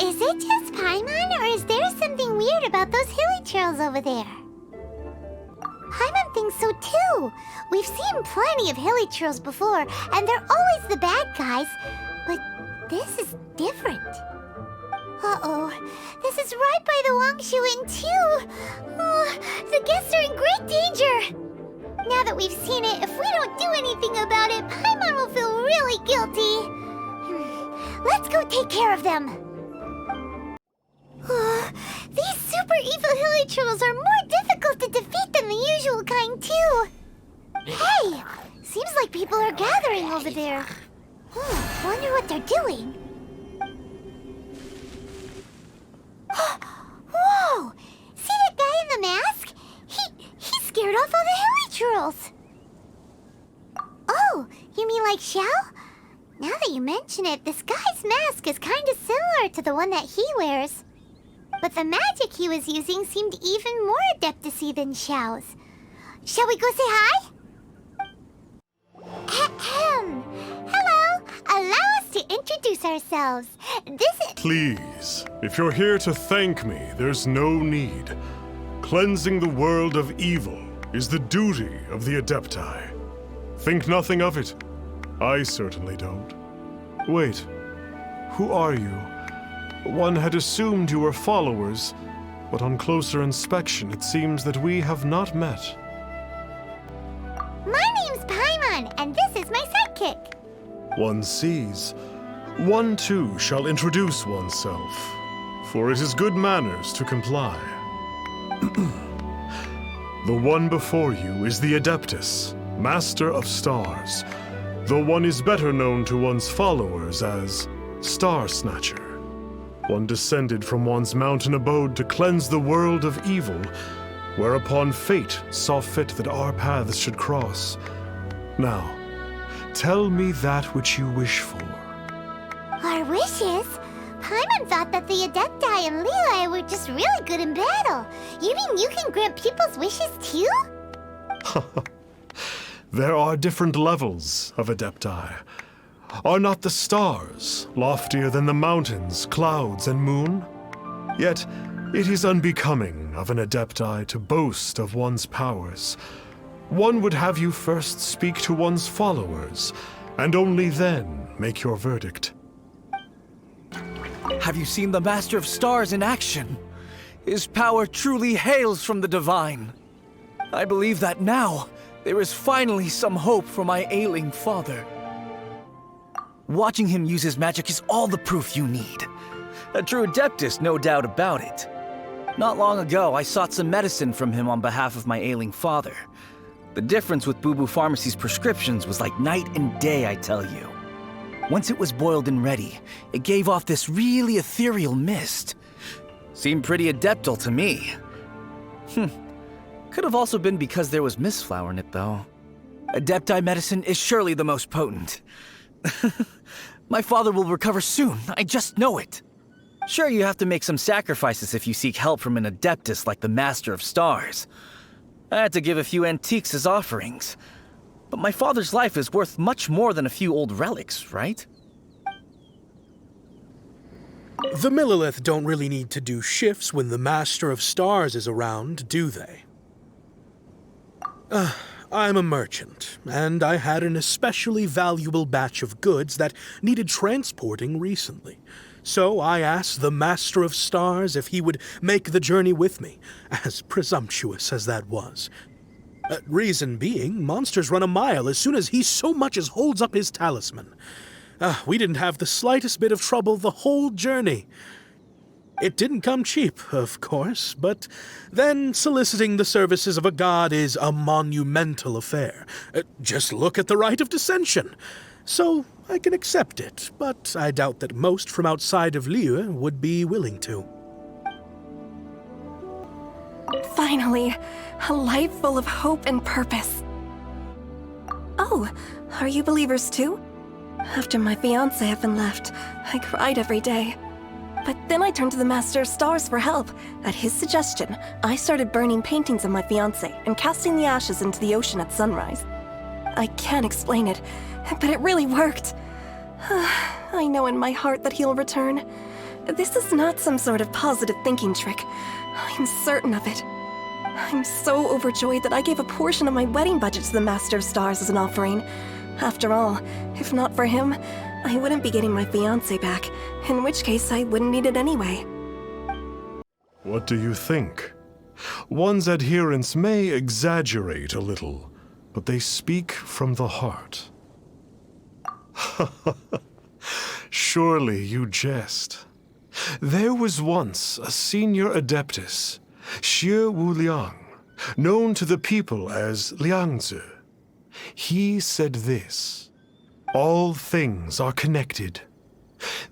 Is it just Paimon, or is there something weird about those hilly trails over there? Paimon thinks so too. We've seen plenty of hilly trails before, and they're always the bad guys. But this is different. Uh-oh. This is right by the Wangshu Inn too. Oh, the guests are in great danger. Now that we've seen it, if we don't do anything about it, Paimon will feel really guilty. Let's go take care of them. These super evil hilly trolls are more difficult to defeat than the usual kind too. Hey, seems like people are gathering over there. Wonder what they're doing. Whoa! See that guy in the mask? He scared off all the hilly trolls. Oh, you mean like Xiao? Now that you mention it, this guy's mask is kind of similar to the one that he wears. But the magic he was using seemed even more adeptacy than Xiao's. Shall we go say hi? Ahem. Hello. Allow us to introduce ourselves. This is... Please, if you're here to thank me, there's no need. Cleansing the world of evil is the duty of the Adepti. Think nothing of it. I certainly don't. Wait, who are you? One had assumed you were followers, but on closer inspection, it seems that we have not met. My name's Paimon, and this is my sidekick. One sees. One too shall introduce oneself, for it is good manners to comply. The one before you is the Adeptus, Master of Stars, though one is better known to one's followers as Star Snatcher. One descended from one's mountain abode to cleanse the world of evil, whereupon fate saw fit that our paths should cross. Now, tell me that which you wish for. Our wishes? Paimon thought that the Adepti and Liyue were just really good in battle. You mean you can grant people's wishes too? There are different levels of Adepti. Are not the stars loftier than the mountains, clouds, and moon? Yet, it is unbecoming of an Adepti to boast of one's powers. One would have you first speak to one's followers, and only then make your verdict. Have you seen the Master of Stars in action? His power truly hails from the divine. I believe that now, there is finally some hope for my ailing father. Watching him use his magic is all the proof you need. A true Adeptus, no doubt about it. Not long ago, I sought some medicine from him on behalf of my ailing father. The difference with Boo Boo Pharmacy's prescriptions was like night and day, I tell you. Once it was boiled and ready, it gave off this really ethereal mist. Seemed pretty adeptal to me. Could have also been because there was mistflower in it, though. Adepti medicine is surely the most potent. My father will recover soon, I just know it. Sure, you have to make some sacrifices if you seek help from an Adeptus like the Master of Stars. I had to give a few antiques as offerings. But my father's life is worth much more than a few old relics, right? The Millelith don't really need to do shifts when the Master of Stars is around, do they? I'm a merchant, and I had an especially valuable batch of goods that needed transporting recently. So I asked the Master of Stars if he would make the journey with me, as presumptuous as that was. Reason being, monsters run a mile as soon as he so much as holds up his talisman. We didn't have the slightest bit of trouble the whole journey. It didn't come cheap, of course, but then soliciting the services of a god is a monumental affair. Just look at the Rite of Dissension. So I can accept it, but I doubt that most from outside of Liyue would be willing to. Finally, a life full of hope and purpose. Oh, are you believers too? After my fiancé had been left, I cried every day. But then I turned to the Master of Stars for help. At his suggestion, I started burning paintings of my fiancé and casting the ashes into the ocean at sunrise. I can't explain it, but it really worked. I know in my heart that he'll return. This is not some sort of positive thinking trick. I'm certain of it. I'm so overjoyed that I gave a portion of my wedding budget to the Master of Stars as an offering. After all, if not for him, I wouldn't be getting my fiancé back, in which case I wouldn't need it anyway. What do you think? One's adherents may exaggerate a little, but they speak from the heart. Surely you jest. There was once a senior adeptus, Xiao, known to the people as Liangzi. He said this: all things are connected.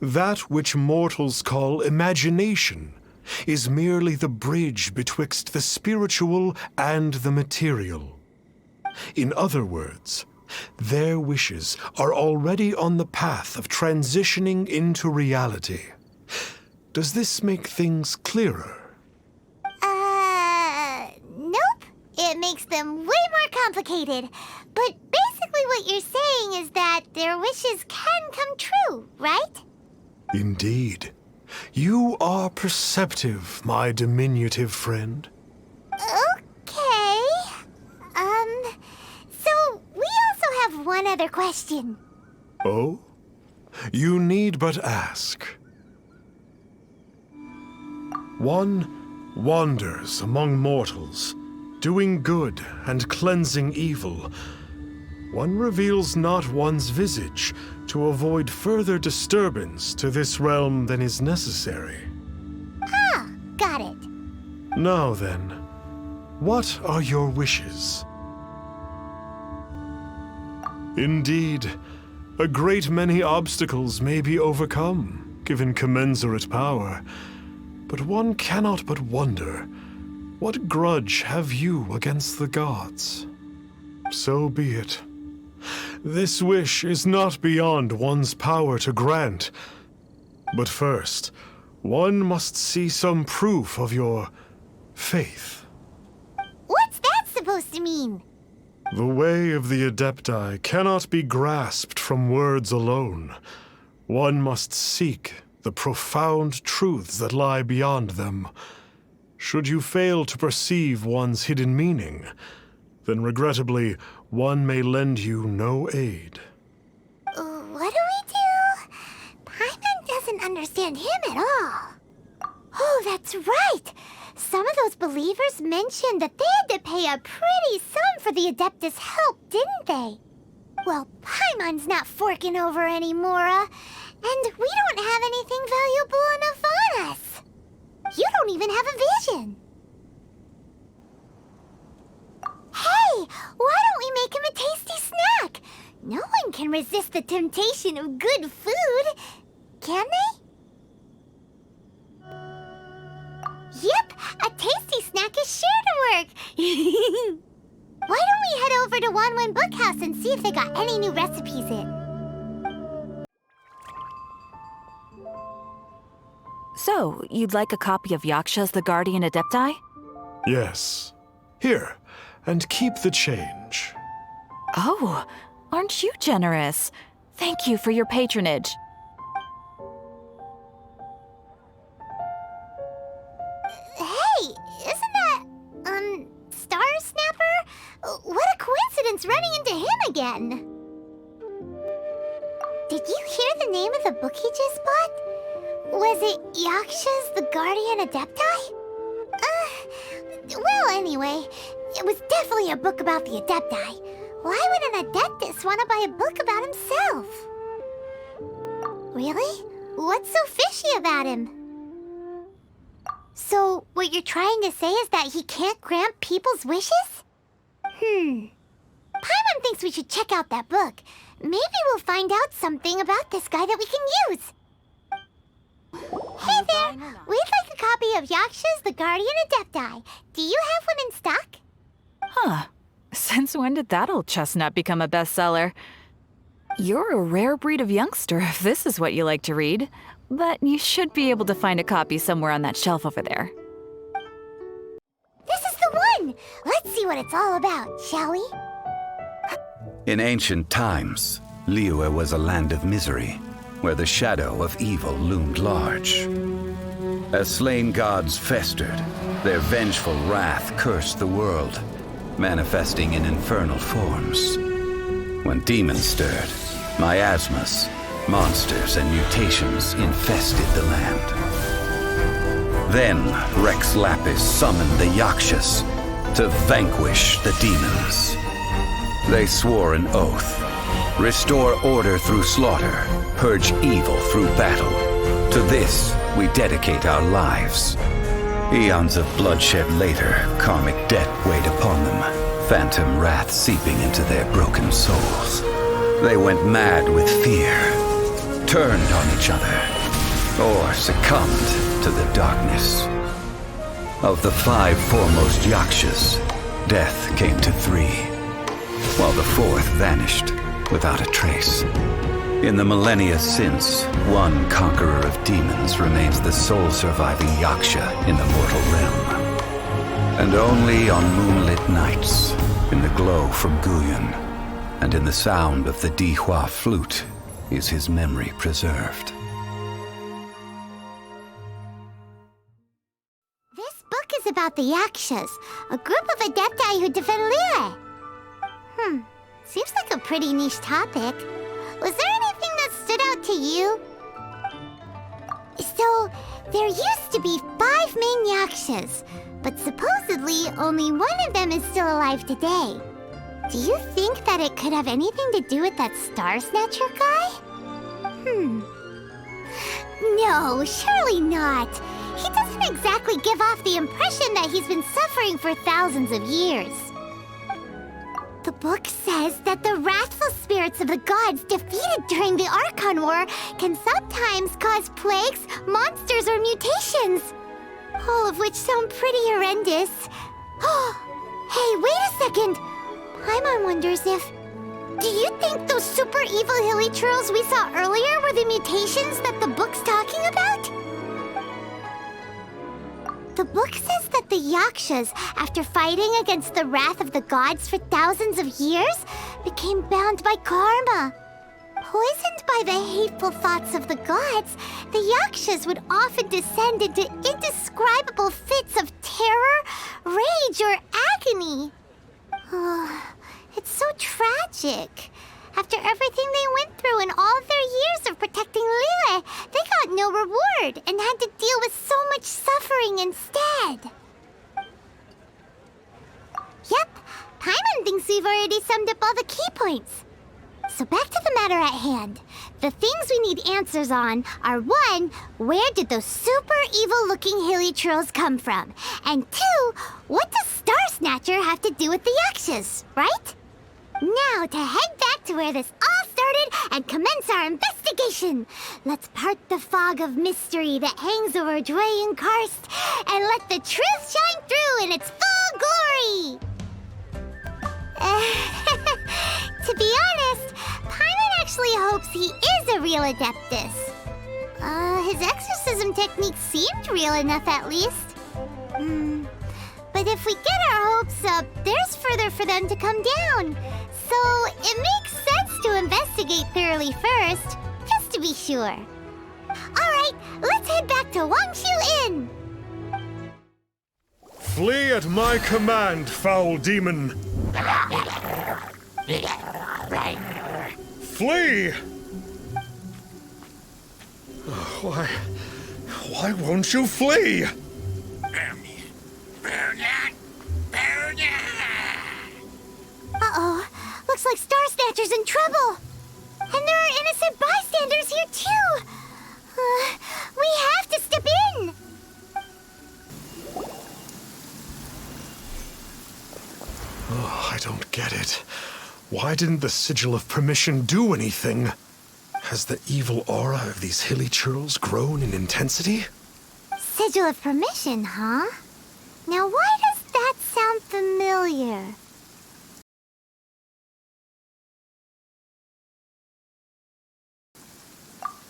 That which mortals call imagination is merely the bridge betwixt the spiritual and the material. In other words, their wishes are already on the path of transitioning into reality. Does this make things clearer? Nope. It makes them way more complicated. But basically what you're saying is that their wishes can come true, right? Indeed. You are perceptive, my diminutive friend. Okay. So we also have one other question. Oh? You need but ask. One wanders among mortals, doing good and cleansing evil. One reveals not one's visage to avoid further disturbance to this realm than is necessary. Ah, got it. Now then, what are your wishes? Indeed, a great many obstacles may be overcome, given commensurate power. But one cannot but wonder, what grudge have you against the gods? So be it. This wish is not beyond one's power to grant. But first, one must see some proof of your faith. What's that supposed to mean? The way of the Adepti cannot be grasped from words alone. One must seek the profound truths that lie beyond them. Should you fail to perceive one's hidden meaning, then regrettably, one may lend you no aid. What do we do? Paimon doesn't understand him at all. Oh, that's right! Some of those believers mentioned that they had to pay a pretty sum for the Adeptus' help, didn't they? Well, Paimon's not forking over anymore, and we don't have anything valuable enough on us. You don't even have a vision. Hey, why don't we make him a tasty snack? No one can resist the temptation of good food, can they? Yep, a tasty snack is sure to work. Why don't we head over to Wanwen Bookhouse and see if they got any new recipes in? So, you'd like a copy of Yaksha's The Guardian Adepti? Yes. Here, and keep the change. Oh, aren't you generous? Thank you for your patronage. Hey, isn't that, Star Snapper? What a coincidence running into him again. Did you hear the name of the book he just bought? Was it Yaksha's The Guardian Adepti? Well, anyway, it was definitely a book about the Adepti. Why would an Adeptus want to buy a book about himself? Really? What's so fishy about him? So, what you're trying to say is that he can't grant people's wishes? Paimon thinks we should check out that book. Maybe we'll find out something about this guy that we can use. Hey there! We'd like a copy of Yaksha's The Guardian Adepti. Do you have one in stock? Huh. Since when did that old chestnut become a bestseller? You're a rare breed of youngster if this is what you like to read. But you should be able to find a copy somewhere on that shelf over there. This is the one! Let's see what it's all about, shall we? In ancient times, Liyue was a land of misery, where the shadow of evil loomed large. As slain gods festered, their vengeful wrath cursed the world, manifesting in infernal forms. When demons stirred, miasmas, monsters, and mutations infested the land. Then Rex Lapis summoned the Yakshas to vanquish the demons. They swore an oath: restore order through slaughter, purge evil through battle. To this, we dedicate our lives. Eons of bloodshed later, karmic debt weighed upon them, phantom wrath seeping into their broken souls. They went mad with fear, turned on each other, or succumbed to the darkness. Of the 5 foremost Yakshas, death came to 3, while the 4th vanished without a trace. In the millennia since, one conqueror of demons remains the sole surviving Yaksha in the mortal realm. And only on moonlit nights, in the glow from Guyon, and in the sound of the Dihua flute, is his memory preserved. This book is about the Yakshas, a group of adepti who defend Liyue. Seems like a pretty niche topic. Was there anything that stood out to you? So, there used to be 5 main Yakshas, but supposedly only one of them is still alive today. Do you think that it could have anything to do with that Star Snatcher guy? No, surely not. He doesn't exactly give off the impression that he's been suffering for thousands of years. The book says that the wrathful spirits of the gods defeated during the Archon War can sometimes cause plagues, monsters, or mutations. All of which sound pretty horrendous. Hey, wait a second! Paimon wonders if... Do you think those super evil hilly churls we saw earlier were the mutations that the book's talking about? The book says that the Yakshas, after fighting against the wrath of the gods for thousands of years, became bound by karma. Poisoned by the hateful thoughts of the gods, the Yakshas would often descend into indescribable fits of terror, rage, or agony. It's so tragic. After everything they went through in all their years of protecting Liyue, they got no reward and had to deal with so much suffering instead. Yep, Paimon thinks we've already summed up all the key points. So back to the matter at hand. The things we need answers on are 1, where did those super evil-looking hilly trolls come from? And 2, what does Star Snatcher have to do with the Yakshas, right? Now to head back to where this all started and commence our investigation. Let's part the fog of mystery that hangs over Dwayne Karst and let the truth shine through in its full glory. To be honest, Paimon actually hopes he is a real Adeptus. His exorcism techniques seemed real enough at least. But if we get our hopes up, there's further for them to come down. So it makes sense to investigate thoroughly first, just to be sure. Alright, let's head back to Wangshu Inn! Flee at my command, foul demon! Flee! Why won't you flee? Uh-oh, looks like Star Snatcher's in trouble. And there are innocent bystanders here too. We have to step in. I don't get it. Why didn't the Sigil of Permission do anything? Has the evil aura of these hilly churls grown in intensity? Sigil of Permission, huh? Now why does that sound familiar?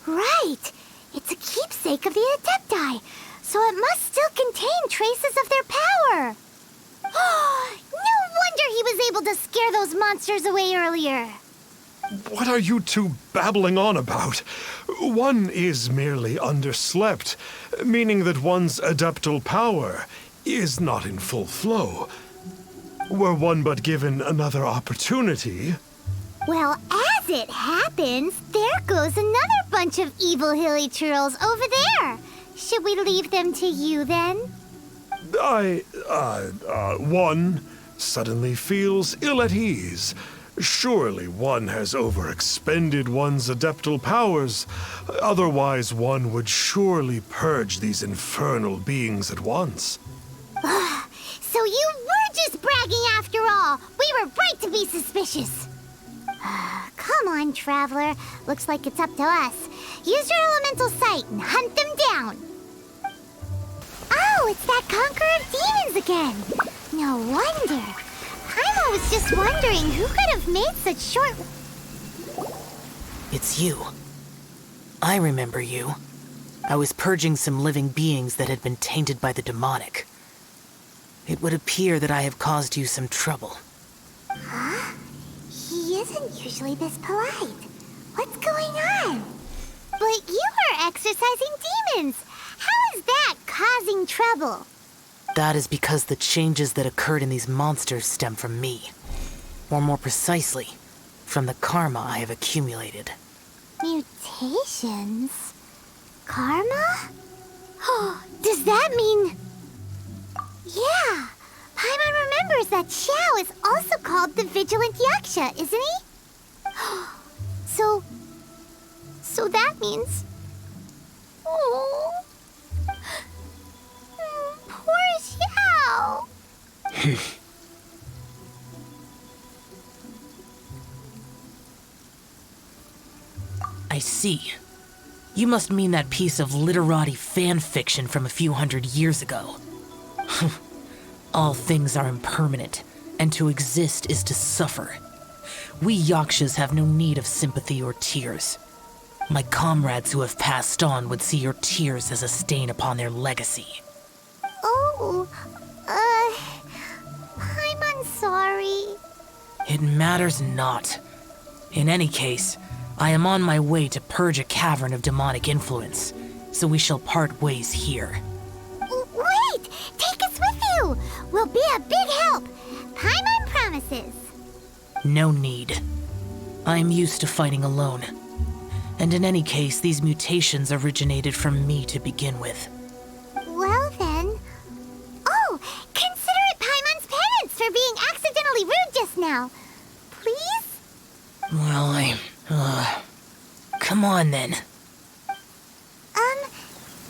Right! It's a keepsake of the Adepti, so it must still contain traces of their power. No wonder he was able to scare those monsters away earlier. What are you two babbling on about? One is merely underslept, meaning that one's adeptal power is not in full flow. Were one but given another opportunity... Well, as it happens, there goes another bunch of evil hilly churls over there. Should we leave them to you then? One suddenly feels ill at ease. Surely one has overexpended one's adeptal powers. Otherwise, one would surely purge these infernal beings at once. So you were just bragging after all. We were right to be suspicious. Come on, Traveler. Looks like it's up to us. Use your elemental sight and hunt them down. Oh, it's that Conqueror of Demons again. No wonder. I was just wondering who could have made such short... It's you. I remember you. I was purging some living beings that had been tainted by the demonic. It would appear that I have caused you some trouble. Huh? He isn't usually this polite. What's going on? But you are exorcising demons. How is that causing trouble? That is because the changes that occurred in these monsters stem from me. Or more precisely, from the karma I have accumulated. Mutations? Karma? Oh, does that mean... Yeah, Paimon remembers that Xiao is also called the Vigilant Yaksha, isn't he? So that means... Oh... Poor Xiao! I see. You must mean that piece of literati fan fiction from a few hundred years ago. All things are impermanent, and to exist is to suffer. We Yakshas have no need of sympathy or tears. My comrades who have passed on would see your tears as a stain upon their legacy. Oh, I'm sorry. It matters not. In any case, I am on my way to purge a cavern of demonic influence, so we shall part ways here. Wait! Take us with you! We'll be a big help! Paimon promises. No need. I am used to fighting alone. And in any case, these mutations originated from me to begin with. Well then... Oh! Consider it Paimon's penance for being accidentally rude just now. Please? Well, come on then.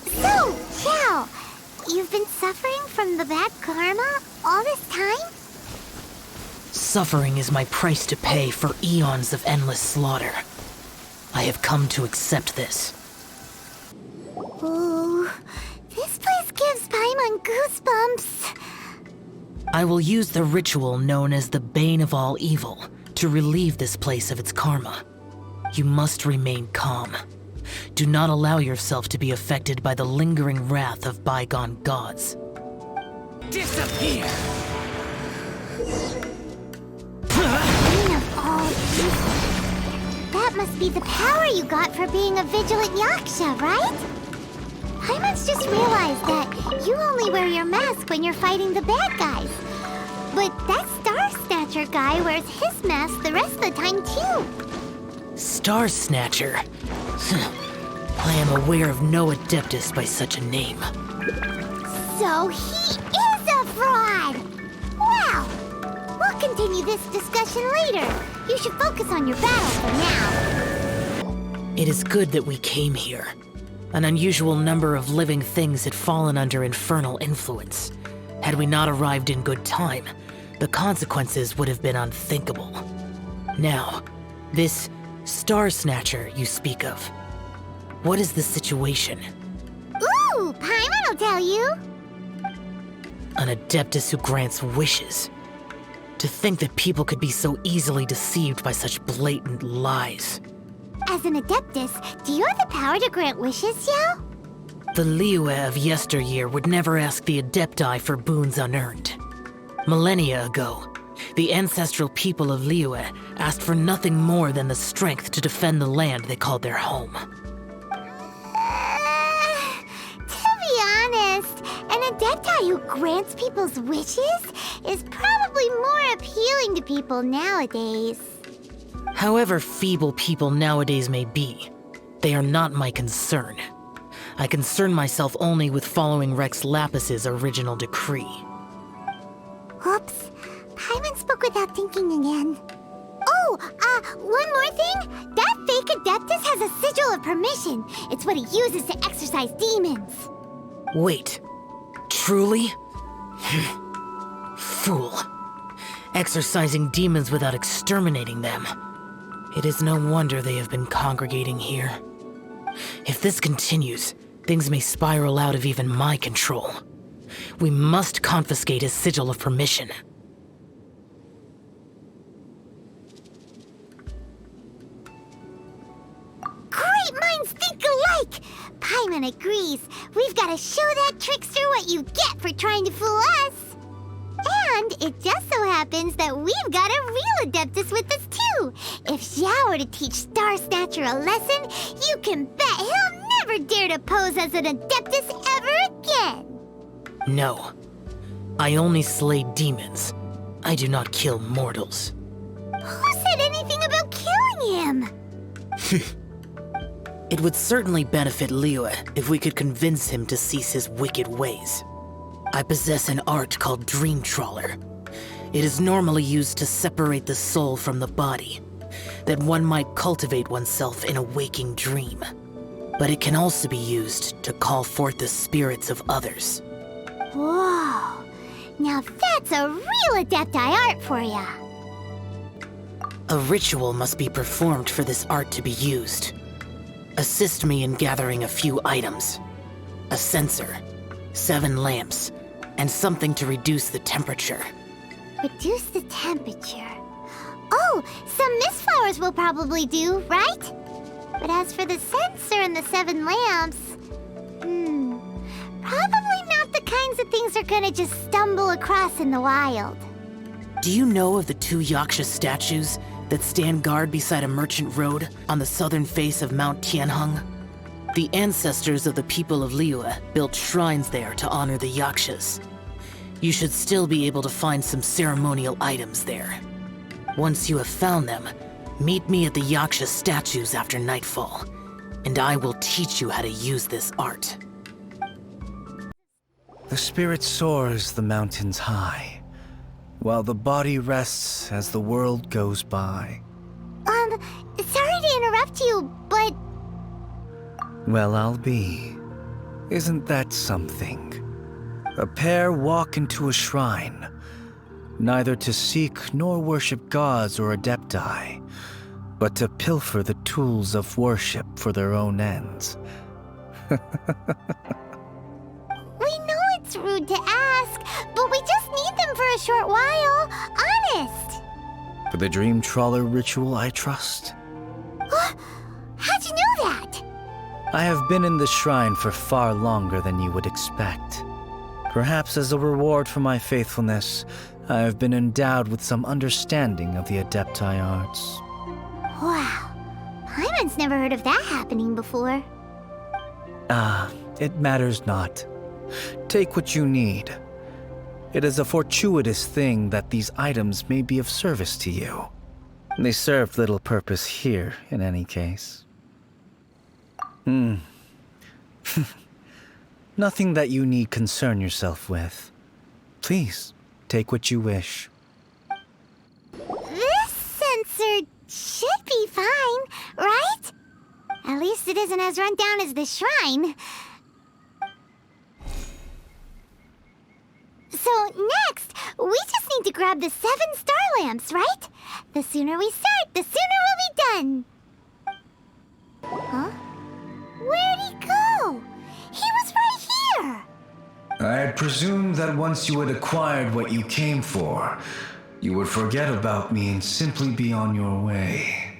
So, Xiao, you've been suffering from the bad karma all this time? Suffering is my price to pay for eons of endless slaughter. I have come to accept this. Ooh, this place gives Paimon goosebumps. I will use the ritual known as the Bane of All Evil to relieve this place of its karma. You must remain calm. Do not allow yourself to be affected by the lingering wrath of bygone gods. Disappear! Bane of All Evil. That must be the power you got for being a Vigilant Yaksha, right? Paimon's just realized that you only wear your mask when you're fighting the bad guys. But that Star Snatcher guy wears his mask the rest of the time, too. Star Snatcher? I am aware of no Adeptus by such a name. So he is a fraud! Well, we'll continue this discussion later. You should focus on your battle for now. It is good that we came here. An unusual number of living things had fallen under infernal influence. Had we not arrived in good time, the consequences would have been unthinkable. Now, this Star Snatcher you speak of, what is the situation? Ooh, Paimon will tell you. An Adeptus who grants wishes. To think that people could be so easily deceived by such blatant lies. As an Adeptus, do you have the power to grant wishes, Xiao? The Liyue of yesteryear would never ask the Adepti for boons unearned. Millennia ago, The ancestral people of Liyue asked for nothing more than the strength to defend the land they called their home. To be honest, an Adepti who grants people's wishes is probably more appealing to people nowadays. However feeble people nowadays may be, they are not my concern. I concern myself only with following Rex Lapis's original decree. Oops. Paimon spoke without thinking again. Oh, one more thing. That fake Adeptus has a sigil of permission. It's what he uses to exorcise demons. Wait, truly? Fool. Exorcising demons without exterminating them. It is no wonder they have been congregating here. If this continues, things may spiral out of even my control. We must confiscate his sigil of permission. Great minds think alike! Paimon agrees. We've got to show that trickster what you get for trying to fool us. And it just so happens that we've got a real Adeptus with us too. If Xiao were to teach Star Snatcher a lesson, you can bet he'll never dare to pose as an Adeptus ever again. No. I only slay demons. I do not kill mortals. Who said anything about killing him? It would certainly benefit Liyue if we could convince him to cease his wicked ways. I possess an art called Dream Trawler. It is normally used to separate the soul from the body, that one might cultivate oneself in a waking dream. But it can also be used to call forth the spirits of others. Whoa. Now that's a real Adepti art for ya. A ritual must be performed for this art to be used. Assist me in gathering a few items. A censer, 7 lamps, and something to reduce the temperature. Reduce the temperature. Oh, some mist flowers will probably do, right? But as for the censer and the 7 lamps, probably not the kinds of things they're gonna just stumble across in the wild. Do you know of the 2 Yaksha statues that stand guard beside a merchant road on the southern face of Mount Tianheng? The ancestors of the people of Liyue built shrines there to honor the Yakshas. You should still be able to find some ceremonial items there. Once you have found them, meet me at the Yaksha statues after nightfall, and I will teach you how to use this art. The spirit soars the mountains high, while the body rests as the world goes by. Sorry to interrupt you, but... Well, I'll be. Isn't that something? A pair walk into a shrine, neither to seek nor worship gods or adepti, but to pilfer the tools of worship for their own ends. We know it's rude to ask, but we just need them for a short while. Honest. For the Dream Trawler ritual, I trust. How'd you know that? I have been in the shrine for far longer than you would expect. Perhaps as a reward for my faithfulness, I have been endowed with some understanding of the Adepti arts. Wow. Paimon's never heard of that happening before. It matters not. Take what you need. It is a fortuitous thing that these items may be of service to you. They serve little purpose here, in any case. Nothing that you need concern yourself with. Please, take what you wish. This censer should be fine, right? At least it isn't as run down as the shrine. So next, we just need to grab the 7 star lamps, right? The sooner we start, the sooner we'll be done. Huh? Where'd he go? He was right here. I had presumed that once you had acquired what you came for, you would forget about me and simply be on your way.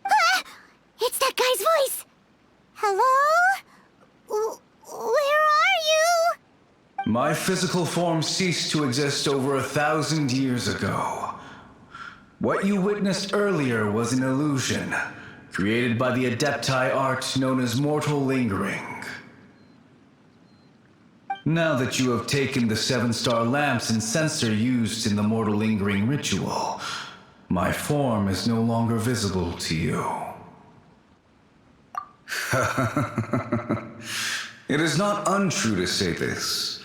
Ah! It's that guy's voice. Hello? Where are you? My physical form ceased to exist over 1,000 years ago. What you witnessed earlier was an illusion, created by the Adepti art known as mortal lingering. Now that you have taken the 7-star lamps and censer used in the mortal lingering ritual, my form is no longer visible to you. It is not untrue to say this.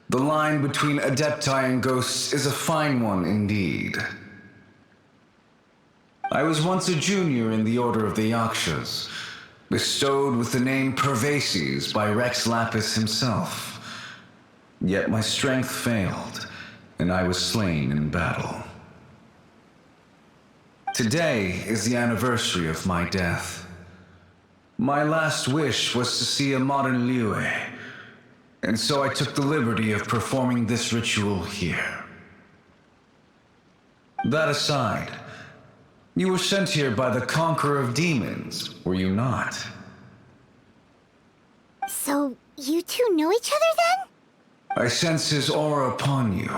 The line between Adepti and ghosts is a fine one indeed. I was once a junior in the Order of the Yakshas, bestowed with the name Pervases by Rex Lapis himself. Yet my strength failed, and I was slain in battle. Today is the anniversary of my death. My last wish was to see a modern Liyue, and so I took the liberty of performing this ritual here. That aside, you were sent here by the Conqueror of Demons, were you not? So, you two know each other then? I sense his aura upon you.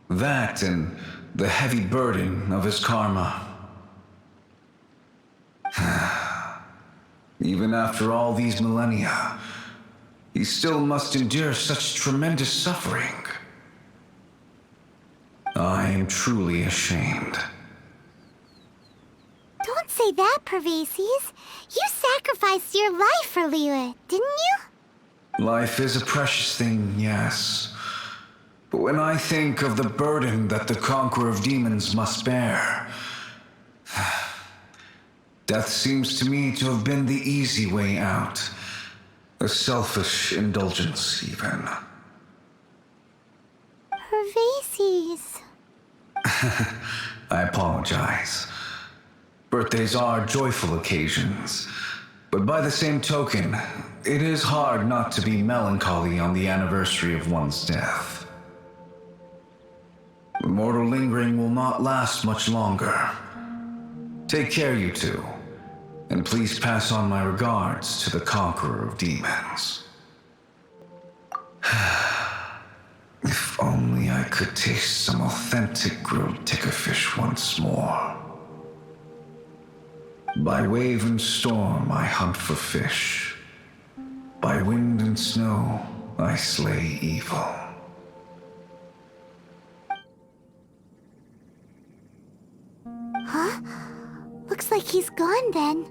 That and the heavy burden of his karma. Even after all these millennia, he still must endure such tremendous suffering. I am truly ashamed. Don't say that, Pervases. You sacrificed your life for Liyue, didn't you? Life is a precious thing, yes. But when I think of the burden that the Conqueror of Demons must bear, death seems to me to have been the easy way out. A selfish indulgence, even. Pervases. I apologize. Birthdays are joyful occasions, but by the same token, it is hard not to be melancholy on the anniversary of one's death. The mortal lingering will not last much longer. Take care, you two, and please pass on my regards to the Conqueror of Demons. If only I could taste some authentic grilled tickerfish once more. By wave and storm I hunt for fish. By wind and snow I slay evil. Huh? Looks like he's gone then.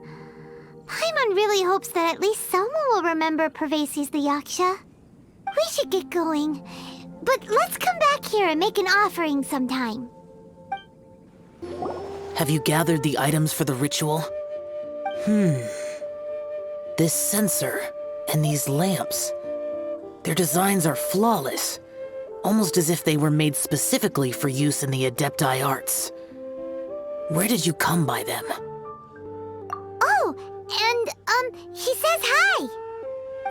Paimon really hopes that at least someone will remember Pervases the Yaksha. We should get going. But let's come back here and make an offering sometime. Have you gathered the items for the ritual? This censer and these lamps. Their designs are flawless, almost as if they were made specifically for use in the Adepti arts. Where did you come by them? Oh, and, he says hi!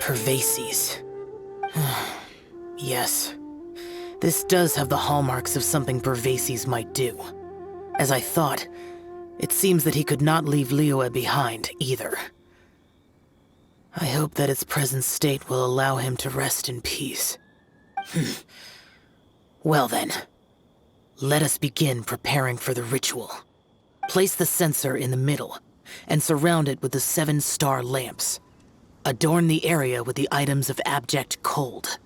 Pervases. Yes. This does have the hallmarks of something Pervases might do. As I thought, it seems that he could not leave Liyue behind, either. I hope that its present state will allow him to rest in peace. Well then, let us begin preparing for the ritual. Place the censer in the middle, and surround it with the 7-star lamps. Adorn the area with the items of abject cold.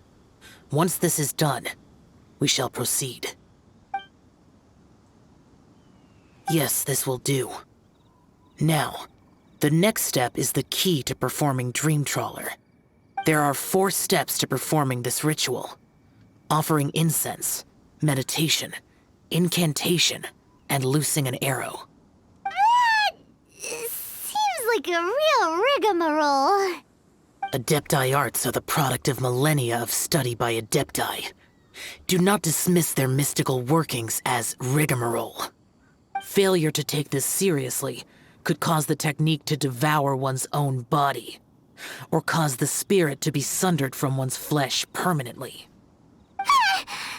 Once this is done, we shall proceed. Yes, this will do. Now, the next step is the key to performing Dream Trawler. There are 4 steps to performing this ritual: offering incense, meditation, incantation, and loosing an arrow. That seems like a real rigmarole. Adepti arts are the product of millennia of study by Adepti. Do not dismiss their mystical workings as rigmarole. Failure to take this seriously could cause the technique to devour one's own body, or cause the spirit to be sundered from one's flesh permanently.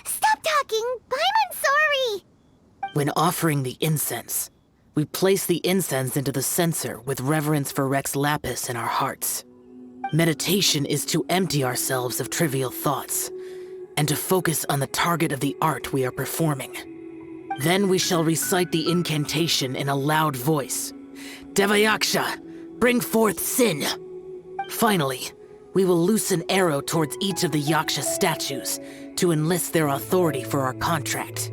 Stop talking! I'm sorry! When offering the incense, we place the incense into the censer with reverence for Rex Lapis in our hearts. Meditation is to empty ourselves of trivial thoughts, and to focus on the target of the art we are performing. Then we shall recite the incantation in a loud voice. Devayaksha, bring forth sin! Finally, we will loose an arrow towards each of the Yaksha statues to enlist their authority for our contract.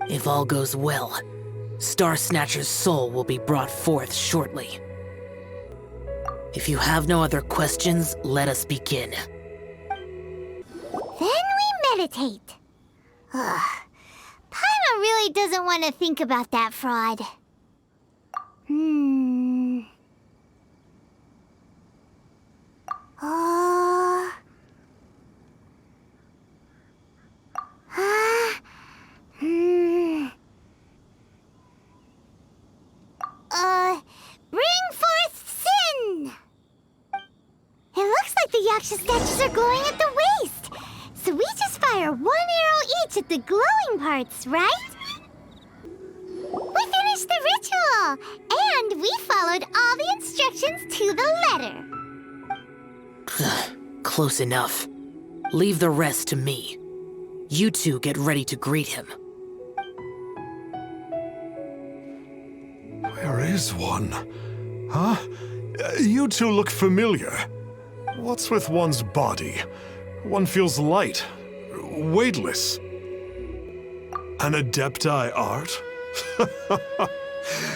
If all goes well, Star Snatcher's soul will be brought forth shortly. If you have no other questions, let us begin. Then we meditate. Ugh. Paimon really doesn't want to think about that fraud. Bring forth sin! It looks like the Yaksha statues are glowing at the waist. So we just fire one arrow each at the glowing parts, right? We finished the ritual, and we followed all the instructions to the letter. Close enough. Leave the rest to me. You two get ready to greet him. Where is one? Huh? You two look familiar. What's with one's body? One feels light, weightless. An Adepti art?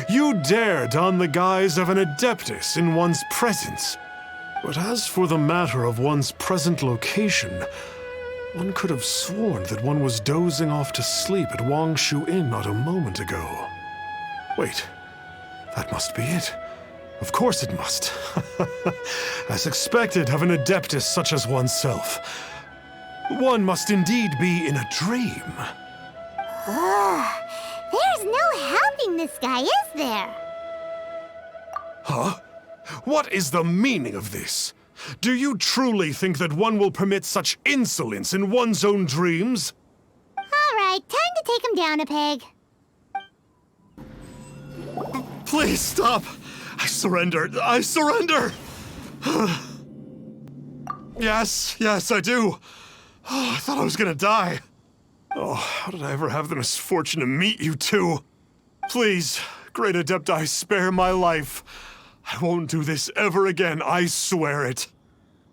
You dare don the guise of an Adeptus in one's presence. But as for the matter of one's present location, one could have sworn that one was dozing off to sleep at Wangshu Inn not a moment ago. Wait, that must be it. Of course it must. As expected of an Adeptus such as oneself. One must indeed be in a dream. There's no helping this guy, is there? Huh? What is the meaning of this? Do you truly think that one will permit such insolence in one's own dreams? All right, time to take him down a peg. Please stop! I surrender! I surrender! Yes, I do. Oh, I thought I was gonna die. Oh, how did I ever have the misfortune to meet you two? Please, Great Adepti, spare my life. I won't do this ever again, I swear it.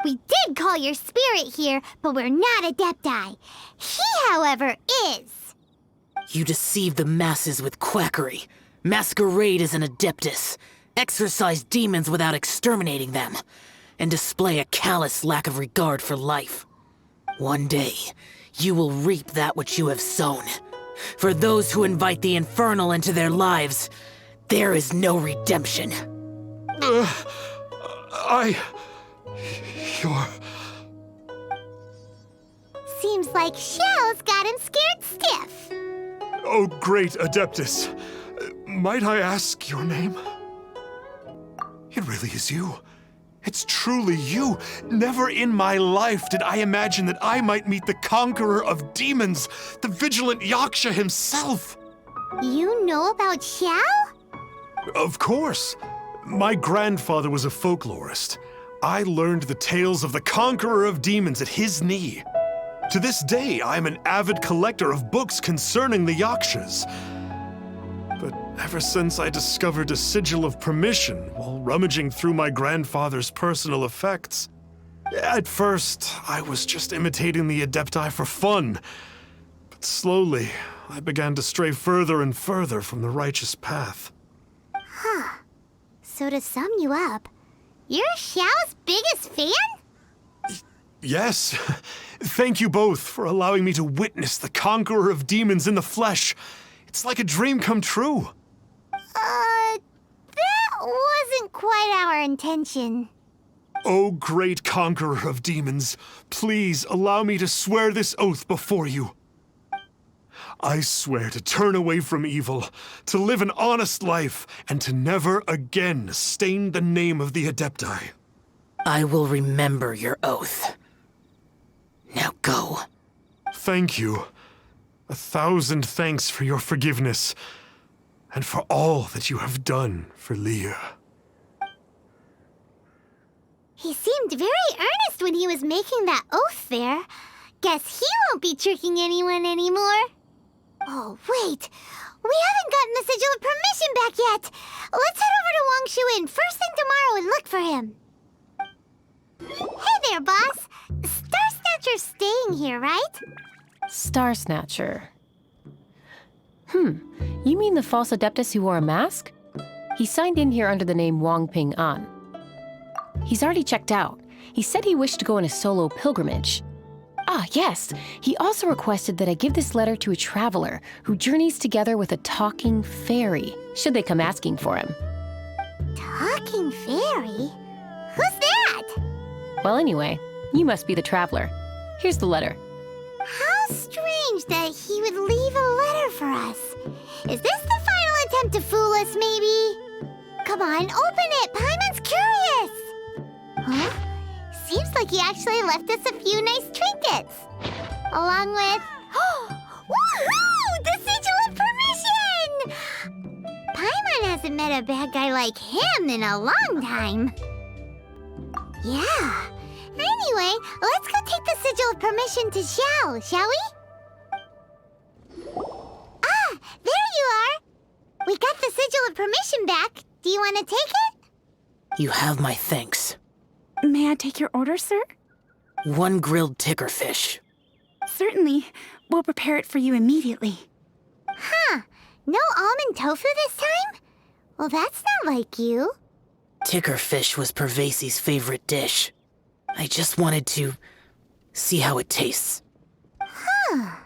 We did call your spirit here, but we're not Adepti. He, however, is. You deceive the masses with quackery, masquerade as an Adeptus, exorcise demons without exterminating them, and display a callous lack of regard for life. One day, you will reap that which you have sown. For those who invite the infernal into their lives, there is no redemption. You're... Seems like Xiao's got him scared stiff. Oh, great Adeptus. Might I ask your name? It really is you. It's truly you. Never in my life did I imagine that I might meet the conqueror of demons, the vigilant Yaksha himself. You know about Xiao? Of course. My grandfather was a folklorist. I learned the tales of the conqueror of demons at his knee. To this day, I'm an avid collector of books concerning the Yakshas. But ever since I discovered a sigil of permission while rummaging through my grandfather's personal effects, at first, I was just imitating the Adepti for fun. But slowly, I began to stray further and further from the righteous path. So to sum you up, you're Xiao's biggest fan? Yes. Thank you both for allowing me to witness the conqueror of demons in the flesh. It's like a dream come true. That wasn't quite our intention. Oh, great conqueror of demons, please allow me to swear this oath before you. I swear to turn away from evil, to live an honest life, and to never again stain the name of the Adepti. I will remember your oath. Now go. Thank you. 1,000 thanks for your forgiveness, and for all that you have done for Liyue. He seemed very earnest when he was making that oath there. Guess he won't be tricking anyone anymore. Oh, wait. We haven't gotten the Sigil of Permission back yet. Let's head over to Wangshu Inn first thing tomorrow and look for him. Hey there, boss. Star Snatcher's staying here, right? Star Snatcher. You mean the false Adeptus who wore a mask? He signed in here under the name Wang Ping An. He's already checked out. He said he wished to go on a solo pilgrimage. Ah, yes. He also requested that I give this letter to a traveler who journeys together with a talking fairy, should they come asking for him. Talking fairy? Who's that? Well, anyway, you must be the traveler. Here's the letter. How strange that he would leave a letter for us. Is this the final attempt to fool us, maybe? Come on, open it! Paimon's curious! Huh? Seems like he actually left us a few nice trinkets. Along with... Woohoo! The Sigil of Permission! Paimon hasn't met a bad guy like him in a long time. Yeah. Anyway, let's go take the Sigil of Permission to Xiao, shall we? Ah, there you are! We got the Sigil of Permission back. Do you want to take it? You have my thanks. May I take your order, sir? 1 grilled ticker fish. Certainly. We'll prepare it for you immediately. Huh. No almond tofu this time? Well, that's not like you. Ticker fish was Pervasi's favorite dish. I just wanted to see how it tastes. Huh.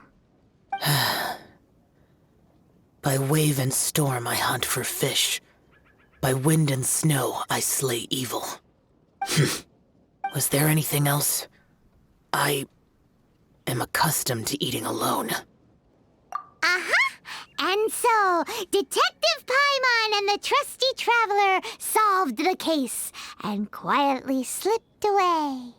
By wave and storm I hunt for fish. By wind and snow I slay evil. Was there anything else? I am accustomed to eating alone. Uh-huh. And so, Detective Paimon and the trusty traveler solved the case and quietly slipped away.